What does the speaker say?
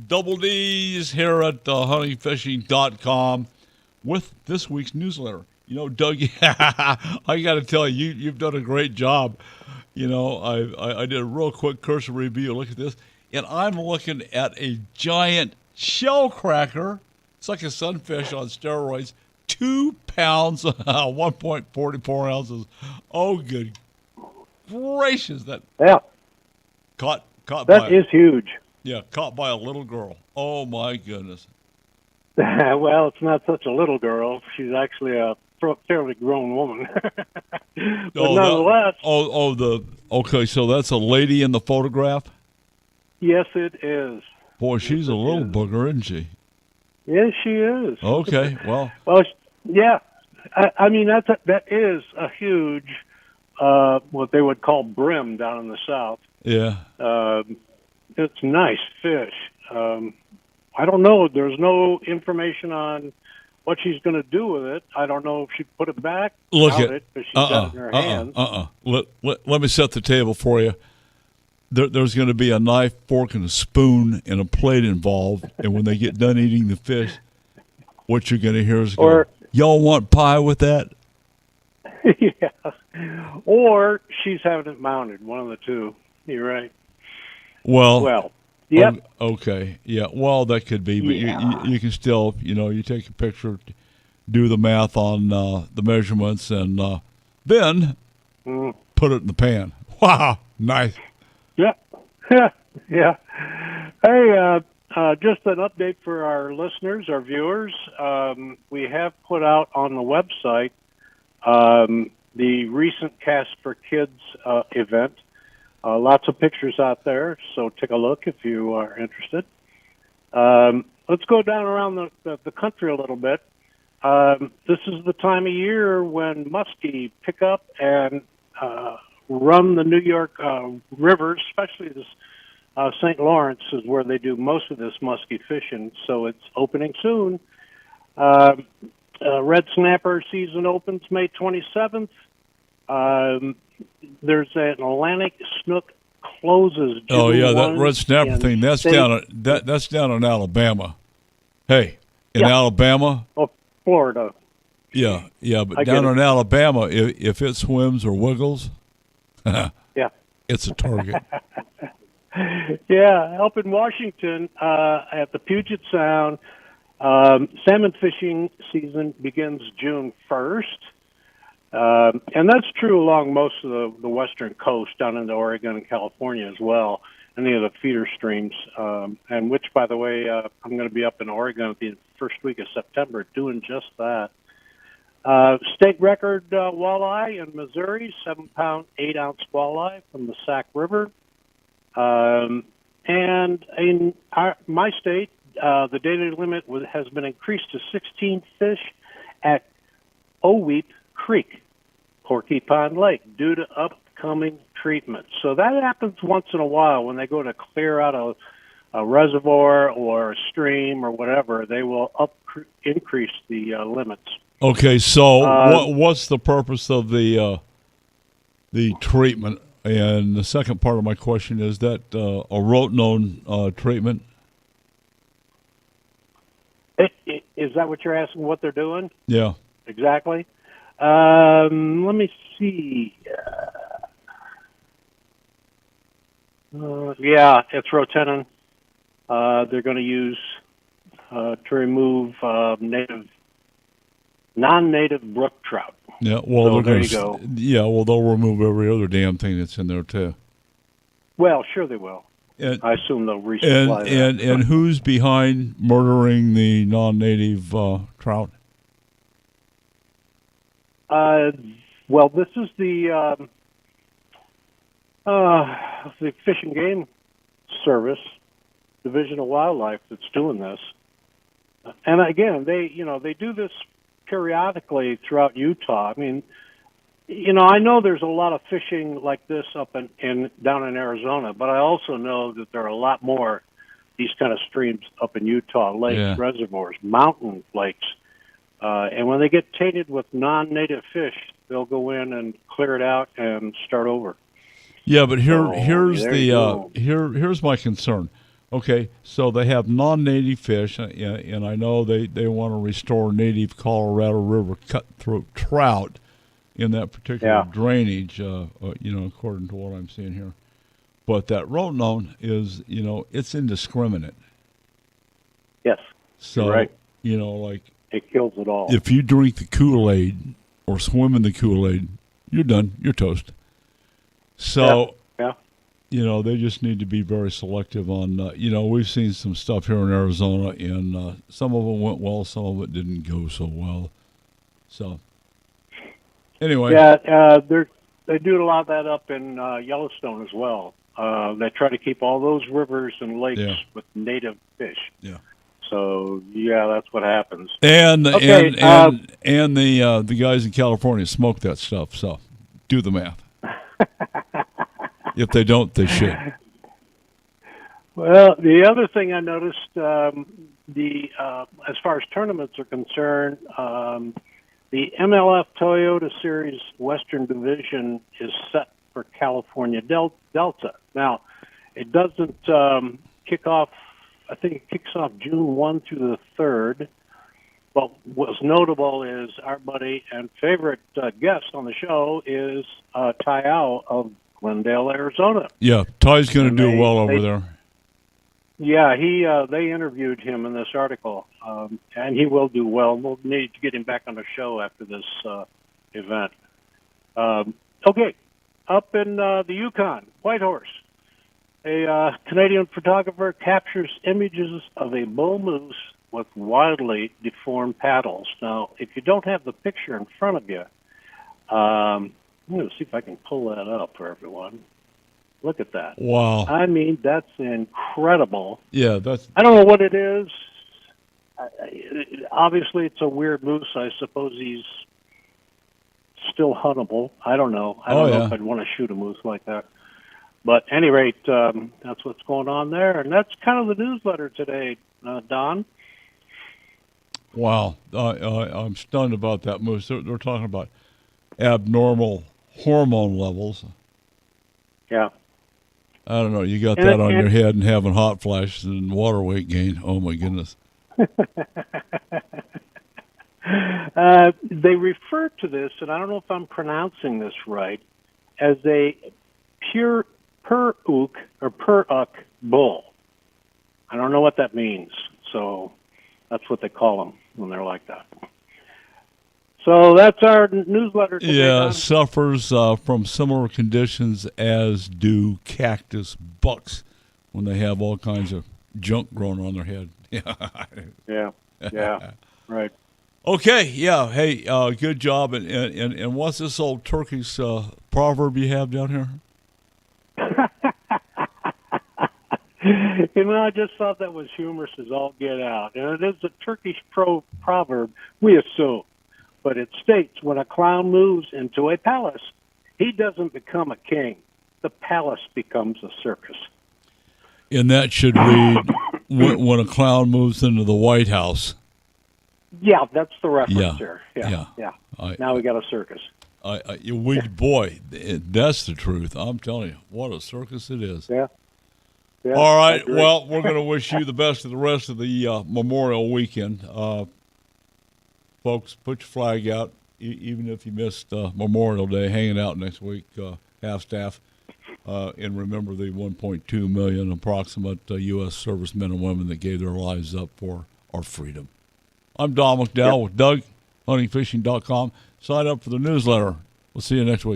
Double D's here at huntingfishing.com with this week's newsletter. You know, Doug, I got to tell you, you've done a great job. You know, I did a real quick cursory review. Look at this. And I'm looking at a giant shell cracker. It's like a sunfish on steroids. 2 pounds, 1.44 ounces. Oh, good gracious! That caught that is huge. Yeah, caught by a little girl. Oh my goodness! Well, it's not such a little girl. She's actually a fairly grown woman. But nonetheless. Okay. So that's a lady in the photograph. Yes, it is. Boy, she's a little booger, isn't she? Yes, she is. Okay, well. Well, yeah. I mean, that is a huge, what they would call brim down in the South. Yeah. It's nice fish. I don't know. There's no information on what she's going to do with it. I don't know if she put it back. Look at it, because she's got it in her hands. Let me set the table for you. There's going to be a knife, fork, and a spoon and a plate involved. And when they get done eating the fish, what you're going to hear is, y'all want pie with that? Yeah. Or she's having it mounted, one of the two. You're right. Well. Yep. Okay. Yeah. Well, that could be, but you can still, you take a picture, do the math on the measurements, and then put it in the pan. Wow. Nice. Yeah. Yeah. Hey, just an update for our listeners, our viewers. We have put out on the website the recent Cast for Kids event. Lots of pictures out there, so take a look if you are interested. Let's go down around the country a little bit. This is the time of year when muskie pick up and run the New York rivers, especially this St. Lawrence is where they do most of this muskie fishing, so it's opening soon. Red snapper season opens May 27th. There's an Atlantic snook closes. June that red snapper thing. That's down in Alabama. Hey, in Alabama. Oh, Florida. Yeah, but down in Alabama, if it swims or wiggles, it's a target. Yeah, up in Washington at the Puget Sound, salmon fishing season begins June 1st. And that's true along most of the western coast, down into Oregon and California as well, any of the feeder streams, and which, by the way, I'm going to be up in Oregon at the first week of September doing just that. State record walleye in Missouri, 7-pound, 8-ounce walleye from the Sac River. And in my state, the daily limit has been increased to 16 fish at Oweep Creek, Porcupine Lake, due to upcoming treatment. So that happens once in a while when they go to clear out a reservoir or a stream or whatever. They will increase the limits. Okay, so what's the purpose of the treatment? And the second part of my question is that a rotenone treatment. Is that what you're asking? What they're doing? Yeah. Exactly. Let me see. It's rotenone. They're going to use to remove non-native brook trout. Yeah, well, so there you go. Yeah, well, they'll remove every other damn thing that's in there too. Well, sure they will. I assume they'll resupply that. And who's behind murdering the non-native trout? Well, this is the Fish and Game Service, Division of Wildlife, that's doing this. And again, they do this periodically throughout Utah. I mean, I know there's a lot of fishing like this up down in Arizona, but I also know that there are a lot more these kind of streams up in Utah, lakes, reservoirs, mountain lakes. And when they get tainted with non-native fish, they'll go in and clear it out and start over. Yeah, but here's my concern. Okay, so they have non-native fish, and I know they want to restore native Colorado River cutthroat trout in that particular drainage, according to what I'm seeing here. But that rotenone is, it's indiscriminate. Yes. So, you're right. Like It kills it all. if you drink the Kool-Aid or swim in the Kool-Aid, you're done. You're toast. So, Yeah. they just need to be very selective on, we've seen some stuff here in Arizona, and some of them went well, some of it didn't go so well. So, anyway. Yeah, they do a lot of that up in Yellowstone as well. They try to keep all those rivers and lakes with native fish. Yeah. So that's what happens. And Okay, the guys in California smoke that stuff. So, do the math. If they don't, they should. Well, the other thing I noticed, as far as tournaments are concerned, the MLF Toyota Series Western Division is set for California Delta. Now, it doesn't kick off. I think it kicks off June 1 through the 3rd. But what's notable is our buddy and favorite guest on the show is Ty Au of Glendale, Arizona. Yeah, Ty's going to do well over there. Yeah, they interviewed him in this article, and he will do well. We'll need to get him back on the show after this event. Okay, up in the Yukon, Whitehorse. A Canadian photographer captures images of a bull moose with wildly deformed paddles. Now, if you don't have the picture in front of you, I'm going to see if I can pull that up for everyone. Look at that. Wow. I mean, that's incredible. Yeah, I don't know what it is. Obviously, it's a weird moose. I suppose he's still huntable. I don't know. I don't know if I'd want to shoot a moose like that. But at any rate, that's what's going on there. And that's kind of the newsletter today, Don. Wow. I'm stunned about that moose. They're talking about abnormal hormone levels. Yeah. I don't know. You got that on your head and having hot flashes and water weight gain. Oh, my goodness. They refer to this, and I don't know if I'm pronouncing this right, as a Puruk bull. I don't know what that means, so that's what they call them when they're like that. So that's our newsletter today. Yeah, Don. suffers from similar conditions as do cactus bucks when they have all kinds of junk growing on their head. Yeah, right. Okay, yeah, hey, good job. And what's this old Turkish proverb you have down here? I just thought that was humorous as all get out. And it is a Turkish proverb, we assume. But it states, when a clown moves into a palace, he doesn't become a king. The palace becomes a circus. And that should read, when a clown moves into the White House. Yeah, that's the reference there. Yeah. Now we got a circus. Boy, that's the truth. I'm telling you, what a circus it is. Yeah. All right, well, we're going to wish you the best of the rest of the Memorial Weekend. Folks, put your flag out, even if you missed Memorial Day, hanging out next week, half staff, and remember the 1.2 million approximate U.S. servicemen and women that gave their lives up for our freedom. I'm Don McDowell with Doug, huntingfishing.com. Sign up for the newsletter. We'll see you next week.